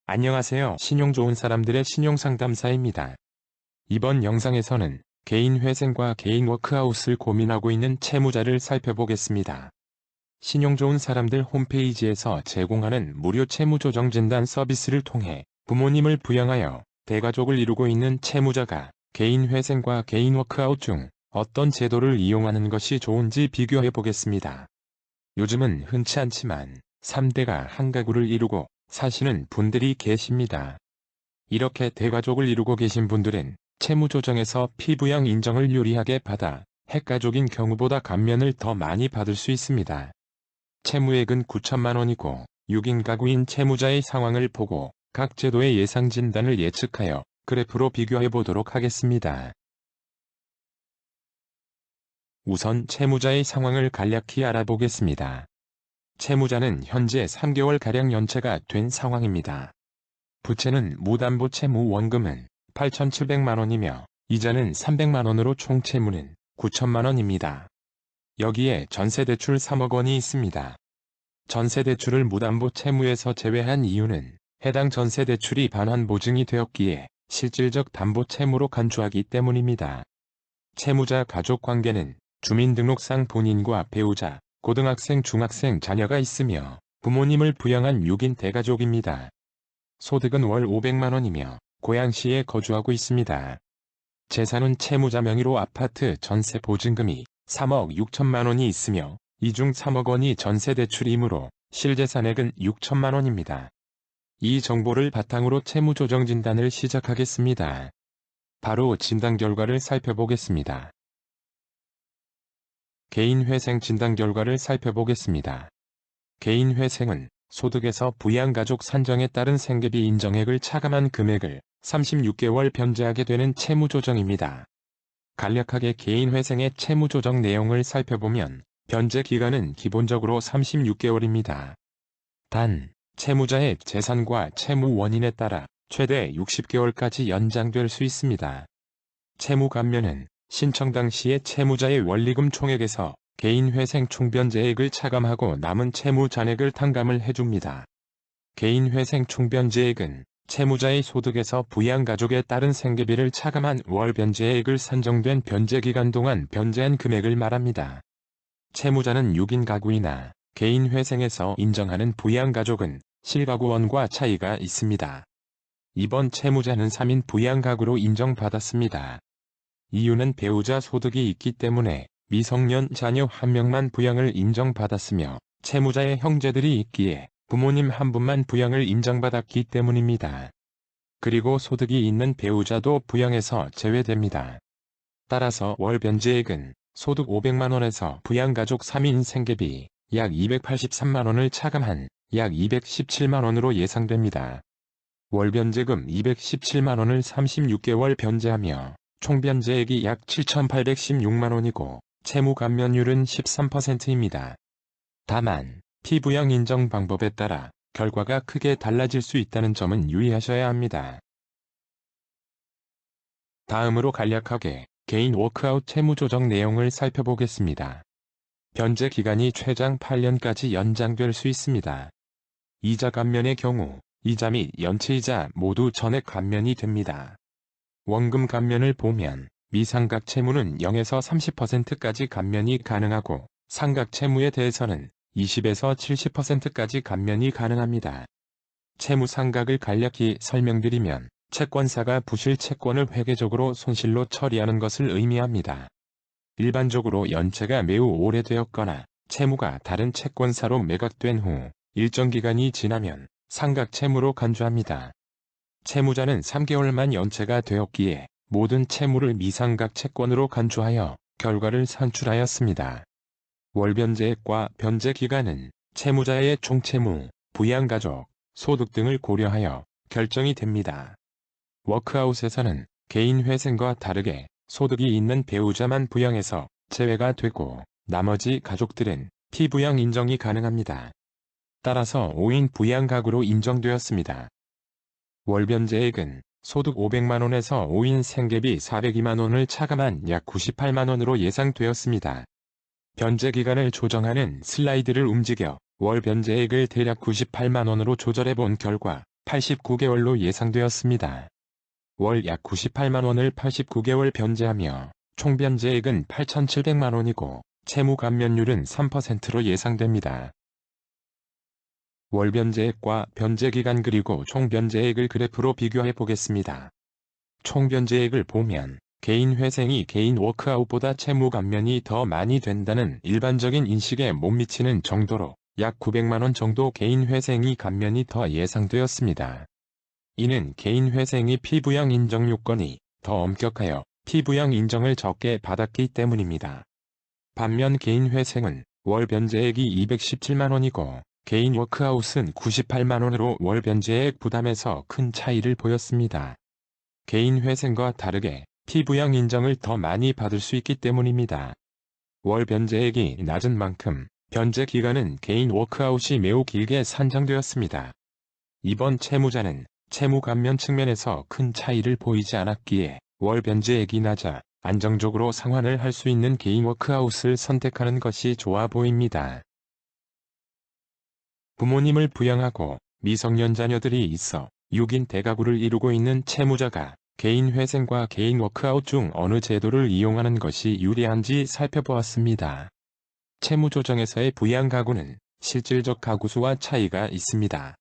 안녕하세요. 신용 좋은 사람들의 신용상담사입니다. 이번 영상에서는 개인 회생과 개인 워크아웃을 고민하고 있는 채무자를 살펴보겠습니다. 신용 좋은 사람들 홈페이지에서 제공하는 무료 채무조정 진단 서비스를 통해 부모님을 부양하여 대가족을 이루고 있는 채무자가 개인 회생과 개인 워크아웃 중 어떤 제도를 이용하는 것이 좋은지 비교해 보겠습니다. 요즘은 흔치 않지만 3대가 한 가구를 이루고 사시는 분들이 계십니다. 이렇게 대가족을 이루고 계신 분들은 채무조정에서 피부양 인정을 유리하게 받아 핵가족인 경우보다 감면을 더 많이 받을 수 있습니다. 채무액은 9천만 원이고 6인 가구인 채무자의 상황을 보고 각 제도의 예상 진단을 예측하여 그래프로 비교해 보도록 하겠습니다. 우선 채무자의 상황을 간략히 알아보겠습니다. 채무자는 현재 3개월가량 연체가 된 상황입니다. 부채는 무담보 채무 원금은 8,700만 원이며 이자는 300만 원으로 총 채무는 9천만 원입니다. 여기에 전세대출 3억 원이 있습니다. 전세대출을 무담보 채무에서 제외한 이유는 해당 전세대출이 반환 보증이 되었기에 실질적 담보 채무로 간주하기 때문입니다. 채무자 가족 관계는 주민등록상 본인과 배우자, 고등학생, 중학생 자녀가 있으며 부모님을 부양한 6인 대가족입니다. 소득은 월 500만 원이며 고양시에 거주하고 있습니다. 재산은 채무자 명의로 아파트 전세 보증금이 3억 6천만 원이 있으며 이 중 3억 원이 전세대출이므로 실재산액은 6천만 원입니다. 이 정보를 바탕으로 채무조정 진단을 시작하겠습니다. 바로 진단 결과를 살펴보겠습니다. 개인회생 진단 결과를 살펴보겠습니다. 개인회생은 소득에서 부양가족 산정에 따른 생계비 인정액을 차감한 금액을 36개월 변제하게 되는 채무조정입니다. 간략하게 개인회생의 채무조정 내용을 살펴보면 변제 기간은 기본적으로 36개월입니다. 단, 채무자의 재산과 채무 원인에 따라 최대 60개월까지 연장될 수 있습니다. 채무 감면은 신청 당시에 채무자의 원리금 총액에서 개인회생 총변제액을 차감하고 남은 채무 잔액을 탕감을 해줍니다. 개인회생 총변제액은 채무자의 소득에서 부양가족에 따른 생계비를 차감한 월 변제액을 산정된 변제기간 동안 변제한 금액을 말합니다. 채무자는 6인 가구이나 개인회생에서 인정하는 부양가족은 실가구원과 차이가 있습니다. 이번 채무자는 3인 부양가구로 인정받았습니다. 이유는 배우자 소득이 있기 때문에 미성년 자녀 1명만 부양을 인정받았으며 채무자의 형제들이 있기에 부모님 한 분만 부양을 인정받았기 때문입니다. 그리고 소득이 있는 배우자도 부양에서 제외됩니다. 따라서 월 변제액은 소득 500만 원에서 부양가족 3인 생계비 약 283만 원을 차감한 약 217만 원으로 예상됩니다. 월 변제금 217만 원을 36개월 변제하며 총 변제액이 약 7,816만 원이고 채무 감면율은 13%입니다. 다만 피부양 인정 방법에 따라 결과가 크게 달라질 수 있다는 점은 유의하셔야 합니다. 다음으로 간략하게 개인 워크아웃 채무조정 내용을 살펴보겠습니다. 변제 기간이 최장 8년까지 연장될 수 있습니다. 이자 감면의 경우 이자 및 연체이자 모두 전액 감면이 됩니다. 원금 감면을 보면 미상각 채무는 0에서 30%까지 감면이 가능하고 상각 채무에 대해서는 20에서 70%까지 감면이 가능합니다. 채무 상각을 간략히 설명드리면 채권사가 부실 채권을 회계적으로 손실로 처리하는 것을 의미합니다. 일반적으로 연체가 매우 오래되었거나 채무가 다른 채권사로 매각된 후 일정 기간이 지나면 상각 채무로 간주합니다. 채무자는 3개월만 연체가 되었기에 모든 채무를 미상각 채권으로 간주하여 결과를 산출하였습니다. 월변제액과 변제기간은 채무자의 총채무, 부양가족, 소득 등을 고려하여 결정이 됩니다. 워크아웃에서는 개인회생과 다르게 소득이 있는 배우자만 부양해서 제외가 되고 나머지 가족들은 피부양 인정이 가능합니다. 따라서 5인 부양가구로 인정되었습니다. 월변제액은 소득 500만 원에서 5인 생계비 402만 원을 차감한 약 98만 원으로 예상되었습니다. 변제기간을 조정하는 슬라이드를 움직여 월 변제액을 대략 98만 원으로 조절해 본 결과 89개월로 예상되었습니다. 월 약 98만 원을 89개월 변제하며 총 변제액은 8,700만 원이고 채무 감면율은 3%로 예상됩니다. 월 변제액과 변제기간 그리고 총 변제액을 그래프로 비교해 보겠습니다. 총 변제액을 보면 개인 회생이 개인 워크아웃보다 채무 감면이 더 많이 된다는 일반적인 인식에 못 미치는 정도로 약 900만 원 정도 개인 회생이 감면이 더 예상되었습니다. 이는 개인 회생이 피부양 인정 요건이 더 엄격하여 피부양 인정을 적게 받았기 때문입니다. 반면 개인 회생은 월 변제액이 217만 원이고 개인 워크아웃은 98만 원으로 월 변제액 부담에서 큰 차이를 보였습니다. 개인 회생과 다르게 피부양 인정을 더 많이 받을 수 있기 때문입니다. 월 변제액이 낮은 만큼 변제 기간은 개인 워크아웃이 매우 길게 산정되었습니다. 이번 채무자는 채무 감면 측면에서 큰 차이를 보이지 않았기에 월 변제액이 낮아 안정적으로 상환을 할 수 있는 개인 워크아웃을 선택하는 것이 좋아 보입니다. 부모님을 부양하고 미성년 자녀들이 있어 6인 대가구를 이루고 있는 채무자가 개인 회생과 개인 워크아웃 중 어느 제도를 이용하는 것이 유리한지 살펴보았습니다. 채무 조정에서의 부양가구는 실질적 가구수와 차이가 있습니다.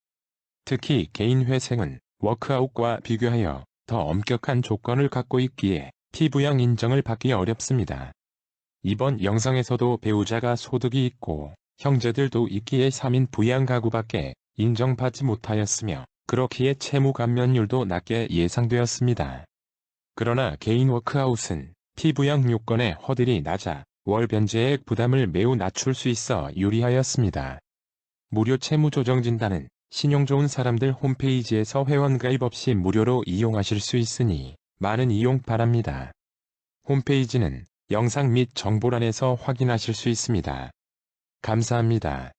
특히 개인 회생은 워크아웃과 비교하여 더 엄격한 조건을 갖고 있기에 피부양 인정을 받기 어렵습니다. 이번 영상에서도 배우자가 소득이 있고 형제들도 있기에 3인 부양가구밖에 인정받지 못하였으며 그렇기에 채무 감면율도 낮게 예상되었습니다. 그러나 개인 워크아웃은 피부양 요건의 허들이 낮아 월 변제액 부담을 매우 낮출 수 있어 유리하였습니다. 무료 채무 조정 진단은 신용 좋은 사람들 홈페이지에서 회원가입 없이 무료로 이용하실 수 있으니 많은 이용 바랍니다. 홈페이지는 영상 및 정보란에서 확인하실 수 있습니다. 감사합니다.